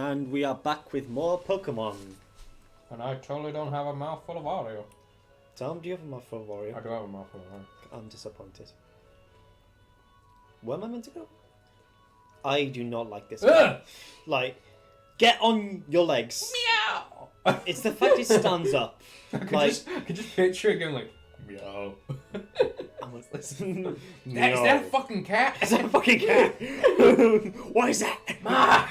And we are back with more Pokemon. And I totally don't have a mouthful of Oreo. Tom, do you have a mouthful of Oreo? I do have a mouthful of Oreo. I'm disappointed. Where am I meant to go? I do not like this. Like, get on your legs. Meow! It's the fact it stands up. I could just picture it going like, meow. I'm like, listen. Is that a fucking cat? Is that a fucking cat? What is that? Ma!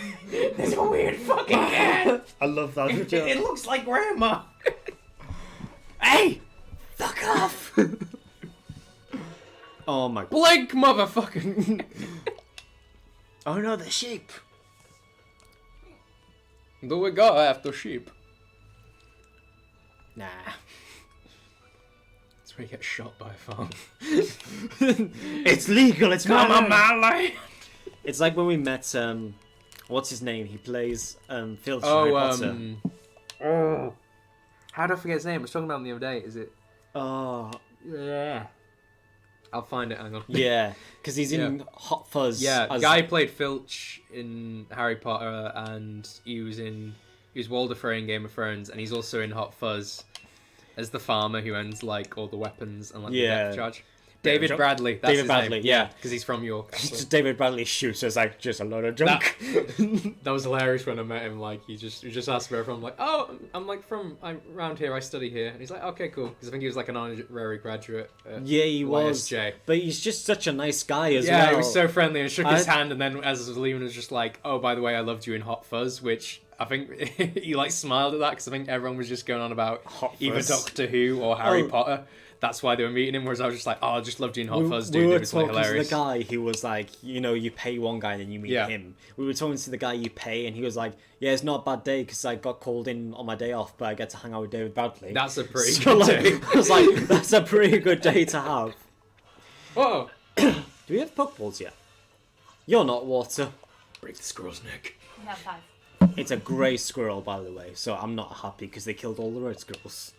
There's a weird fucking cat! I love that. It looks like grandma! Hey! Fuck off! Oh my god. Blink, motherfucker! Oh no, the sheep! Do we go after sheep? Nah. That's where you get shot by a farm. It's legal, it's Come murder. on, Marley! It's like when we met, what's his name? He plays, Filch in Harry Potter. Oh. How did I forget his name? I was talking about him the other day. Is it? Oh. Yeah. I'll find it, hang on. Yeah, because he's in Hot Fuzz. Yeah, as... guy played Filch in Harry Potter, and he was Walder Frey in Game of Thrones, and he's also in Hot Fuzz as the farmer who owns like all the weapons and like the depth charge. David Bradley. That's David his Bradley, name. yeah, because he's from York. David Bradley shoots us like just a load of junk. That was hilarious when I met him. Like he just asked where from. Like, oh, I'm around here. I study here, and he's like, okay, cool. Because I think he was like an honorary graduate. Yeah, he was. YSJ. But he's just such a nice guy as well. Yeah, he was so friendly and shook his hand, and then as I was leaving, was just like, oh, by the way, I loved you in Hot Fuzz, which I think he like smiled at that because I think everyone was just going on about either Doctor Who or Harry Potter. That's why they were meeting him, whereas I was just like, oh, I just loved you in Hot Fuzz, dude. We It were was like talking hilarious. to the guy who was like, you know, you pay one guy and then you meet him. We were talking to the guy you pay, and he was like, yeah, it's not a bad day because I got called in on my day off, but I get to hang out with David Bradley. That's a pretty good day. I was like, that's a pretty good day to have. Oh, do we have Pokeballs yet? You're not water. break the squirrel's neck. We have 5. It's a grey squirrel, by the way, so I'm not happy because they killed all the red squirrels.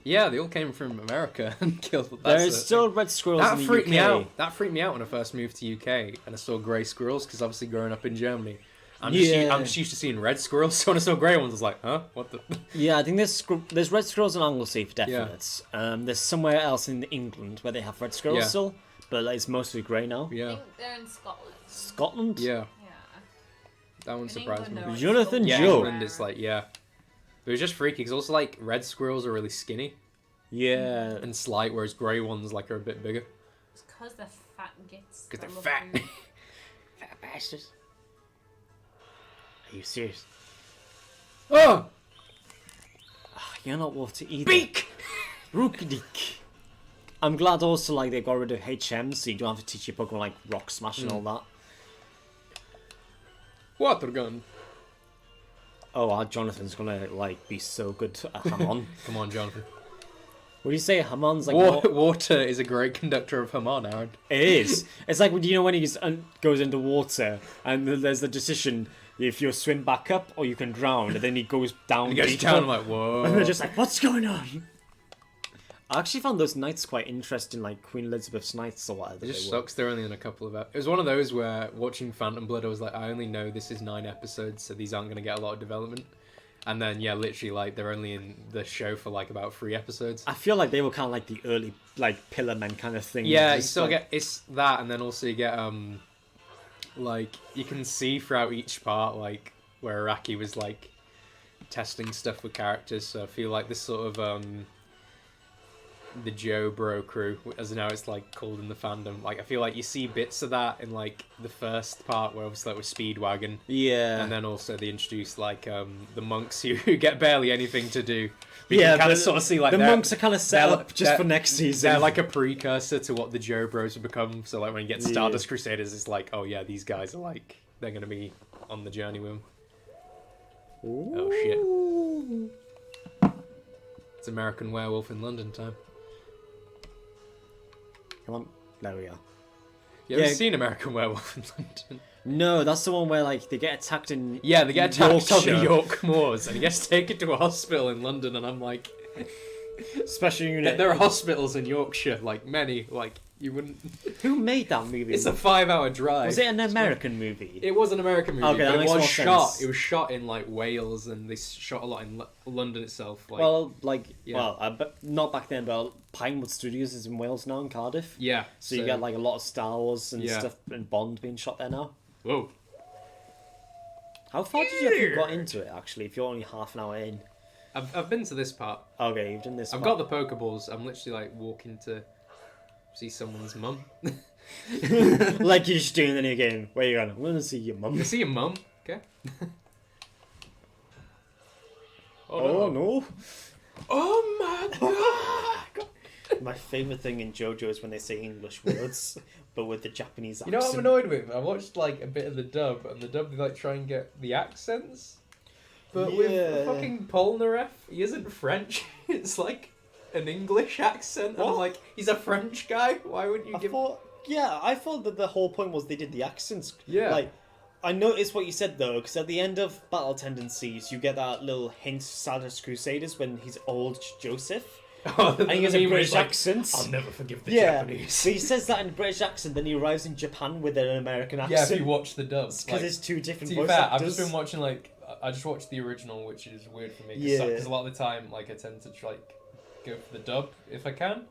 Yeah, they all came from America and killed. There's still red squirrels in the UK. Freaked me out. That freaked me out when I first moved to UK and I saw grey squirrels because obviously growing up in Germany, I'm just used to seeing red squirrels. So when I saw grey ones, I was like, huh, what the? Yeah, I think there's red squirrels in Anglesey for definite. Yeah. There's somewhere else in England where they have red squirrels still, but it's mostly grey now. Yeah, I think they're in Scotland. Scotland? Yeah. That one surprised me. Jonathan Yeah, Joe. England is like, yeah. It was just freaky because also like red squirrels are really skinny. Yeah. And slight, whereas grey ones like are a bit bigger. It's because they're fat and gits. Because they're fat. Fat bastards. Are you serious? Oh! You're not water either. Beak! Rookie-deek. I'm glad also like they got rid of HM, so you don't have to teach your Pokemon like Rock Smash and all that. Water gun. Oh, our Jonathan's gonna like be so good at Hamon. Come on, Jonathan. What do you say? Hamon's like water is a great conductor of Hamon, Aaron. It is. It's like, you know, when he goes into water and there's the decision if you swim back up or you can drown, and then he goes down. He goes down. I'm like, whoa. And they're just like, what's going on? I actually found those knights quite interesting, like Queen Elizabeth's knights or whatever. It just sucks. They're only in a couple of. It was one of those where watching Phantom Blood, I was like, I only know this is 9 episodes, so these aren't going to get a lot of development. And then, yeah, literally, like, they're only in the show for, like, about 3 episodes. I feel like they were kind of like the early, like, Pillar Men kind of thing. Yeah, you still get... It's that, and then also you get, like, you can see throughout each part, like, where Araki was, like, testing stuff with characters. So I feel like this sort of, the Joe Bro crew, as now it's like called in the fandom. Like I feel like you see bits of that in like the first part where obviously that was Speedwagon. Yeah. And then also they introduced like the monks who get barely anything to do. You can kind of sort of see like the monks are kind of set up just for next season. They're like a precursor to what the Joe Bros have become. So like when you get Stardust Crusaders, it's like, oh yeah, these guys are like they're gonna be on the journey with them. Oh shit. It's American Werewolf in London time. Come on, there we go. You ever seen American Werewolf in London? No, that's the one where like they get attacked in. Yeah, they get attacked on the Yorkshire. York Moors, and he gets taken to a hospital in London, and I'm like, Special unit. there are hospitals in Yorkshire, like many, like You wouldn't. Who made that movie? It's a 5-hour drive. Was it an American movie? It was an American movie. Okay, that but makes more shot. sense. It was shot in like Wales, and they shot a lot in London itself. Like, Well, yeah. not back then, but Pinewood Studios is in Wales now, in Cardiff. yeah. So you get like a lot of Star Wars and Yeah. stuff and Bond being shot there now. Whoa. How far did you have you got into it actually? If you're only half an hour in. I've been to this part. Okay, you've done this. I've got the Pokeballs. I'm literally like walking to see someone's mum. like you're just doing the new game. Where you going? I'm gonna see your mum. You see your mum? Okay. Oh no! Oh my god! My favourite thing in JoJo is when they say English words, but with the Japanese You know accent. what I'm annoyed with? I watched like a bit of the dub, and the dub they like try and get the accents. But Yeah. with fucking Polnareff, he isn't French. It's like an English accent. And I'm What? like, he's a French guy. Why wouldn't you I give? thought that the whole point was they did the accents. Yeah. Like, I noticed what you said though, because at the end of Battle Tendencies, you get that little hint to Stardust Crusaders when he's old Joseph. And he has a British accent. I'll never forgive the Yeah, Japanese. so he says that in a British accent, then he arrives in Japan with an American Yeah, accent. if you watch the dub. because Like, it's two different to be voice fair, actors. I've just been watching I just watched the original, which is weird for me. Yeah. Because a lot of the time, like I tend to go for the dub if I can.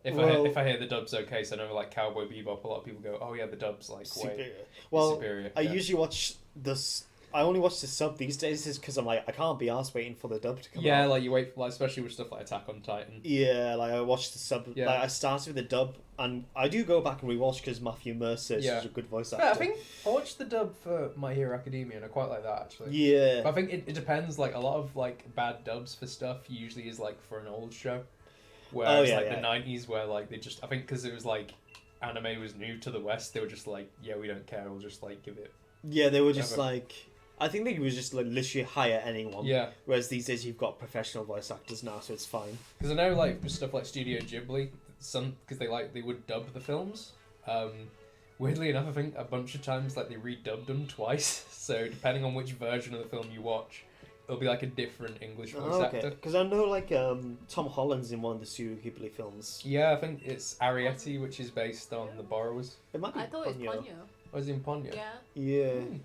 Well- If I hear the dub's okay, so I know like Cowboy Bebop, a lot of people go, oh yeah, the dub's like way Superior. Well, superior. I yeah. usually watch this. I only watch the sub these days, is because I'm like I can't be arsed waiting for the dub to come Yeah, out. like you wait, like especially with stuff like Attack on Titan. Yeah, like I watched the sub. Yeah. Like I started with the dub, and I do go back and rewatch because Matthew Mercer is Yeah. such a good voice actor. Yeah, I think I watched the dub for My Hero Academia, and I quite like that actually. Yeah. But I think it depends. Like a lot of like bad dubs for stuff usually is like for an old show, whereas yeah, like yeah. the '90s where like they just I think because it was like anime was new to the West, they were just like, yeah, we don't care, we'll just like give it. Yeah, they were just Whatever. like. I think they was just like literally hire anyone. Yeah, Whereas these days you've got professional voice actors now, so it's fine. because I know like with stuff like Studio Ghibli, some because they would dub the films. Weirdly enough, I think a bunch of times like they redubbed them twice. So depending on which version of the film you watch, it'll be like a different English voice Oh, okay. actor. Because I know like Tom Holland's in one of the Studio Ghibli films. Yeah, I think it's Arrietty, which is based on The Borrowers. It might be I thought it was Ponyo. Ponyo. Or is it in Ponyo? Yeah. Yeah. Hmm.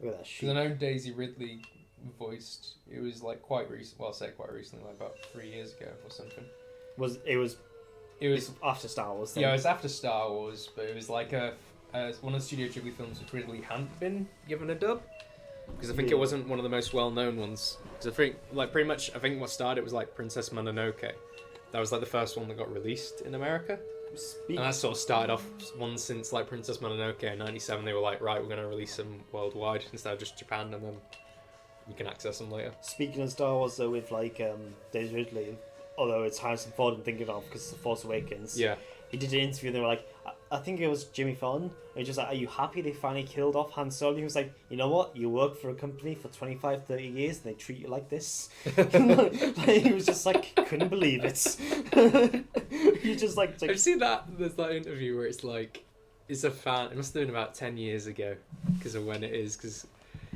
Look at that Because shit. I know Daisy Ridley voiced. It was like quite recent. Well, I say quite recently, like about 3 years ago or something. It was It was after Star Wars. Then. yeah, it was after Star Wars, but it was like one of the Studio Ghibli films which Ridley hadn't been given a dub. Because I think Yeah. it wasn't one of the most well-known ones. Because I think like pretty much I think what started was like Princess Mononoke. That was like the first one that got released in America. Speak- And that sort of started off one since like Princess Mononoke in '97. They were like, right, we're going to release them worldwide instead of just Japan, and then you can access them later. Speaking of Star Wars, though, with like Daisy Ridley, although it's Harrison Ford I'm thinking of because it's The Force Awakens. Yeah, He did an interview and they were like, I think it was Jimmy Fallon. And he was just like, are you happy they finally killed off Han Solo? He was like, you know what? You work for a company for 25, 30 years and they treat you like this. Like, he was just like, couldn't believe it. He just like, I've seen that. There's that interview where it's like, it's a fan. It must have been about 10 years ago because of when it is. Because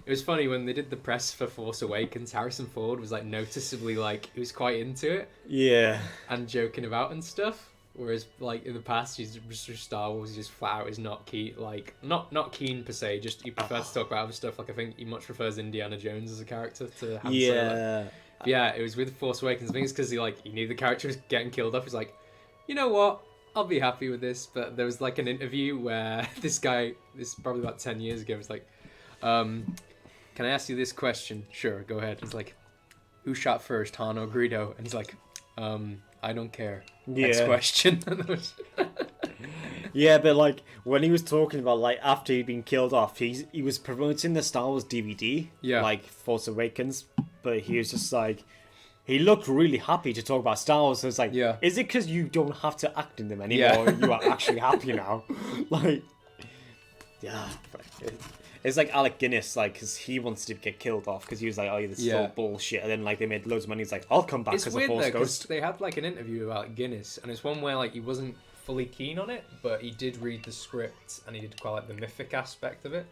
it was funny when they did the press for Force Awakens. Harrison Ford was like noticeably like he was quite into it yeah. and joking about and stuff. Whereas like in the past, he's just Star Wars. He just flat out is not keen. Like not keen per se. Just he prefers to talk about other stuff. Like I think he much prefers Indiana Jones as a character to Han Solo. Yeah. But yeah, it was with Force Awakens. I think it's because he knew the character was getting killed off. He's like, you know what? I'll be happy with this. But there was like an interview where this guy, this is probably about 10 years ago, was like, can I ask you this question? Sure, go ahead. He's like, who shot first, Han or Greedo? And he's like, I don't care. Next Yeah. question. Yeah, but like when he was talking about like after he'd been killed off, he was promoting the Star Wars DVD, Yeah. like Force Awakens, but he was just like he looked really happy to talk about Star Wars. So it's like, Yeah. is it because you don't have to act in them anymore? Yeah. You are actually happy now, like yeah. It's like Alec Guinness, like, because he wanted to get killed off because he was like, oh, this is all bullshit. And then, like, they made loads of money. He's like, I'll come back It's as a weird Force though, 'cause Ghost. they had like an interview about Guinness, and it's one where like he wasn't fully keen on it, but he did read the script and he did quite like the mythic aspect of it.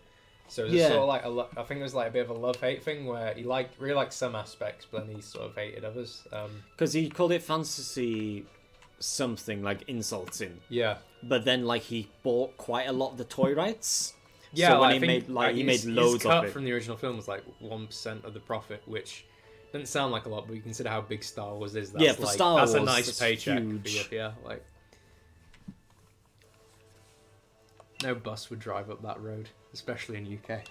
So it's Yeah. sort of like I think there's like a bit of a love-hate thing where he really liked some aspects, but then he sort of hated others. Because he called it fantasy something like insulting, Yeah. but then like he bought quite a lot of the toy rights. Yeah, so when I he think, made like he his made loads cut of it. from the original film was like 1% of the profit, which doesn't sound like a lot, but you consider how big Star Wars is. That's Yeah, for like, Star that's a Wars, nice that's paycheck huge. for you, yeah. Like, no bus would drive up that road, especially in UK.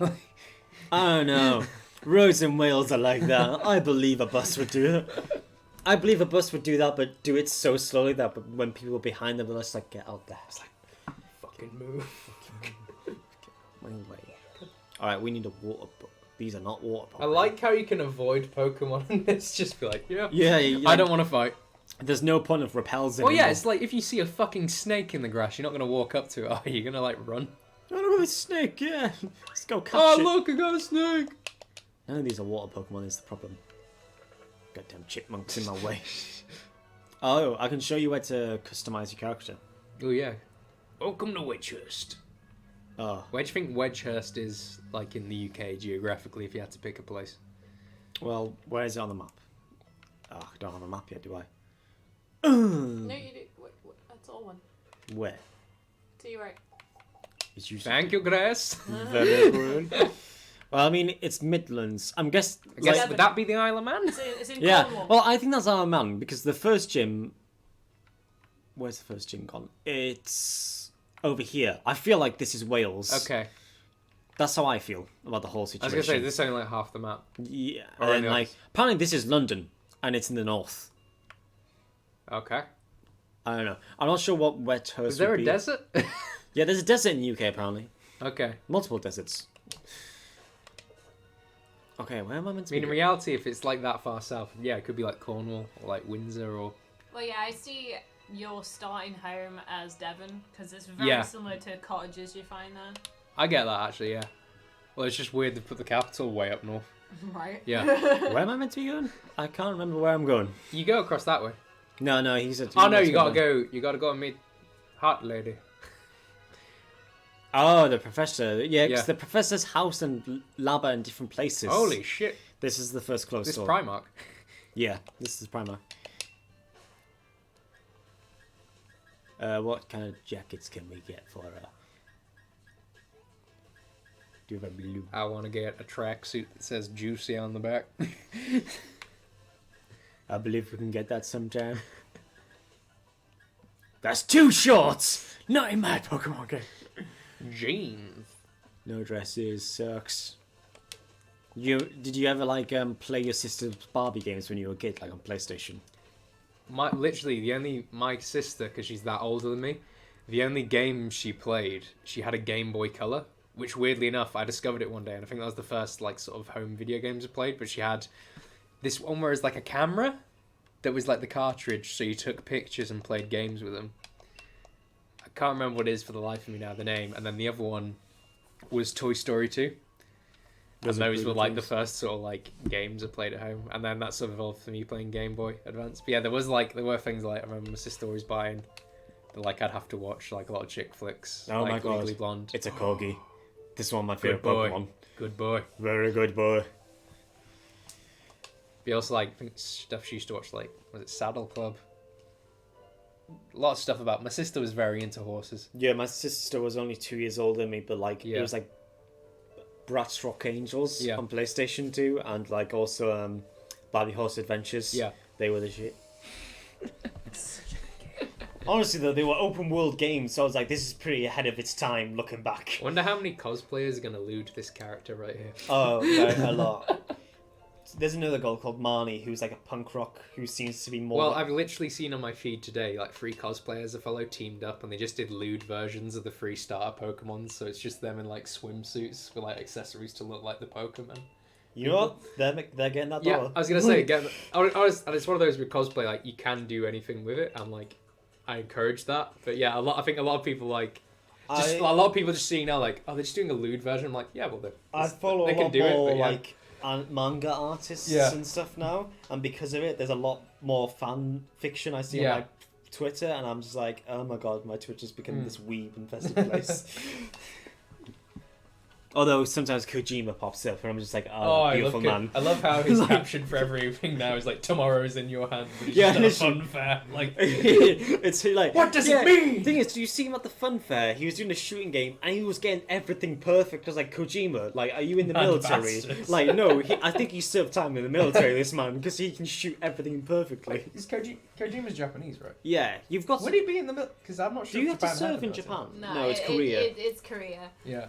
I don't know. Roads in Wales are like that. I believe a bus would do that. I believe a bus would do that, but do it so slowly that when people behind them, they're just like, get out there. It's like, Fucking move. my way. Alright, we need a water book. These are not water Pokemon. I like how you can avoid Pokemon and it's just be like, yeah. Yeah, I don't want to fight. There's no point of repels Well, anymore. yeah, it's like if you see a fucking snake in the grass, you're not going to walk up to it, are you? You're going to, like, run. I don't know, a snake, yeah. Let's go catch Oh, it. look, I got a snake! None of these are water Pokemon, is the problem. Goddamn chipmunks in my way. Oh, I can show you where to customize your character. Oh, yeah. Welcome to Wedgehurst. Oh, Where do you think Wedgehurst is, like, in the UK geographically, if you had to pick a place? well, where is it on the map? Oh, I don't have a map yet, do I? No, you do. Wait, that's all one. Where? To your right. It's usually Thank you, Grace. very good. Well, I mean, it's Midlands. I guess. I guess, Like- would that be the Isle of Man? It's in Yeah. Cornwall. Well, I think that's our man because the first gym. Where's the first gym gone? It's over here. I feel like this is Wales. Okay. That's how I feel about the whole I was situation. going to say, this is only like half the map. Yeah. Or And in like, the- apparently this is London, and it's in the north. Okay. I don't know. I'm not sure what Wedgehurst Is there would a be. desert? Yeah, there's a desert in the UK apparently. Okay. Multiple deserts. Okay, where am I meant I to mean, in be? reality, if it's like that far south, yeah, it could be like Cornwall or like Windsor or... Well, yeah, I see your starting home as Devon because it's very Yeah. similar to cottages you find there. I get that, actually, yeah. Well, it's just weird they put the capital way up north. Right. Yeah. Where am I meant to be going? I can't remember where I'm going. You go across that way. No, he said. Oh, no, let's you gotta there. go. You gotta go and meet Hot Lady. Oh, the professor. Yeah, because Yeah. the professor's house and lab are in different places. Holy shit. This is the first closed This store. Primark. Yeah, this is Primark. What kind of jackets can we get for do you have a blue? I want to get a tracksuit that says Juicy on the back. I believe we can get that sometime. That's too short! Not in my Pokemon game. Jeans. No dresses, sucks. Did you ever like play your sister's Barbie games when you were a kid, like on PlayStation? My sister, because she's that older than me, the only game she played, she had a Game Boy Color, which weirdly enough, I discovered it one day, and I think that was the first like sort of home video games I played. But she had this one where it's like a camera that was like the cartridge, so you took pictures and played games with them. I can't remember what it is for the life of me now, the name. And then the other one was Toy Story 2. Those And are those good were like the games. first sort of like games I played at home, and then that sort of evolved for me playing Game Boy Advance. But yeah, there were things like I remember my sister always buying that like I'd have to watch like a lot of chick flicks. Oh like my God. Legally Blonde. It's a corgi. This is one of my favorite boy. Pokemon. Good boy. Very good boy. But also like I think stuff she used to watch like was it Saddle Club? A lot of stuff about my sister was very into horses. Yeah, my sister was only 2 years older than me, but like Yeah. it was like Bratz Rock Angels Yeah. on PlayStation 2, and like also Barbie Horse Adventures. Yeah. They were the shit. Honestly though, they were open world games, so I was like, this is pretty ahead of its time looking back. I wonder how many cosplayers are gonna lewd this character right here. Oh, yeah, a lot. There's another girl called Marnie who's like a punk rock who seems to be more. Well, I've literally seen on my feed today like 3 cosplayers I follow teamed up, and they just did lewd versions of the 3 starter Pokemon. So it's just them in like swimsuits with like accessories to look like the Pokemon. You know what? They're getting that Yeah, dollar. I was gonna say again. And it's one of those with cosplay like you can do anything with it, and like I encourage that. But yeah, I think a lot of people like. A lot of people just seeing now like, oh, they're just doing a lewd version. I'm like, yeah, well, I follow they a can lot do it, more but yeah. like manga artists Yeah. and stuff now, and because of it, there's a lot more fan fiction I see Yeah. on like Twitter, and I'm just like, oh my god, my Twitter's become this weeb infested place. Although sometimes Kojima pops up and I'm just like, Oh, I beautiful man. I love how his Like- caption for everything now is like, tomorrow's in your hands. But it's Yeah, just at a literally. fun fair. Like, It's like, what does yeah, it mean? Thing is, do you see him at the fun fair? He was doing a shooting game and he was getting everything perfect. Because like Kojima, like, are you in the Man military? bastards. Like, no, I think he served time in the military. This man, because he can shoot everything perfectly. Is Kojima's Japanese, right? Yeah, you've got. Would he be in the military? Because I'm not Do sure. you if have to Japan had serve in the military. Japan? No, it's Korea. It's Korea. Yeah.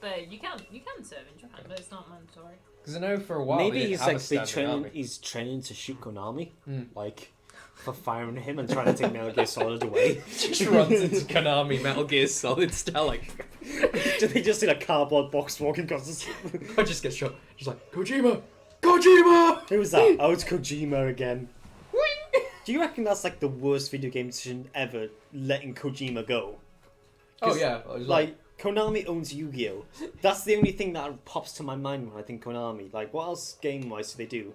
But you can serve in Japan, but it's not mandatory. Because I know for a while Maybe they he's didn't have like a standing training. army. He's training to shoot Konami, Mm. like for firing him and trying to take Metal Gear Solid away. Just runs into Konami Metal Gear Solid style, like, Do they just see a cardboard box walking across the street? I just get shot. Just like, Kojima! Kojima! Who was that? Oh, it's Kojima again. Do you reckon that's like the worst video game decision ever, letting Kojima go? Oh 'Cause, yeah, I was Like, Konami owns Yu-Gi-Oh! That's the only thing that pops to my mind when I think Konami. Like, what else game-wise do they do?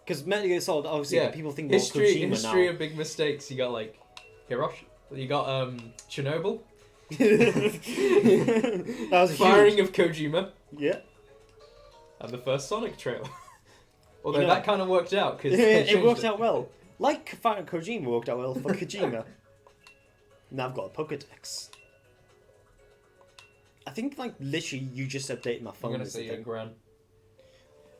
Because Metal Gear Solid, obviously, yeah. people think about history Kojima history now. of big mistakes. You got like Hiroshima. You got Chernobyl. That was Firing huge. of Kojima. Yeah. And the first Sonic trailer. Although You know- that kind of worked out because It worked out well. Like firing Kojima worked out well for Kojima. Now I've got a Pokedex. I think, like, literally, you just updated my I'm phone. gonna is the say thing. Gran.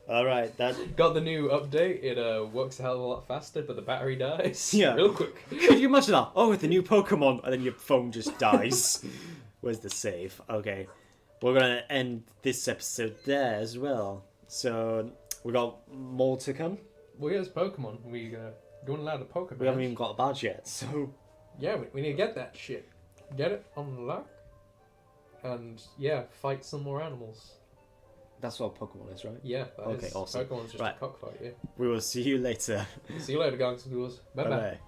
Alright, that. Got the new update. It works a hell of a lot faster, but the battery dies. Yeah. real quick. Could you imagine that? Oh, with the new Pokemon, and then your phone just dies. Where's the save? Okay. We're gonna end this episode there as well. So, we got more to come. Well, yeah, it's Pokemon. We don't allow the Pokemon. We haven't even got a badge yet, so. Yeah, we need to get that shit. Get it on the lock. And yeah, fight some more animals. That's what Pokemon is, right? Yeah, that Okay, is. awesome. Pokemon's just Right. a cockfight, yeah. We will see you later. See you later, guys and girls. Bye bye. Bye-bye.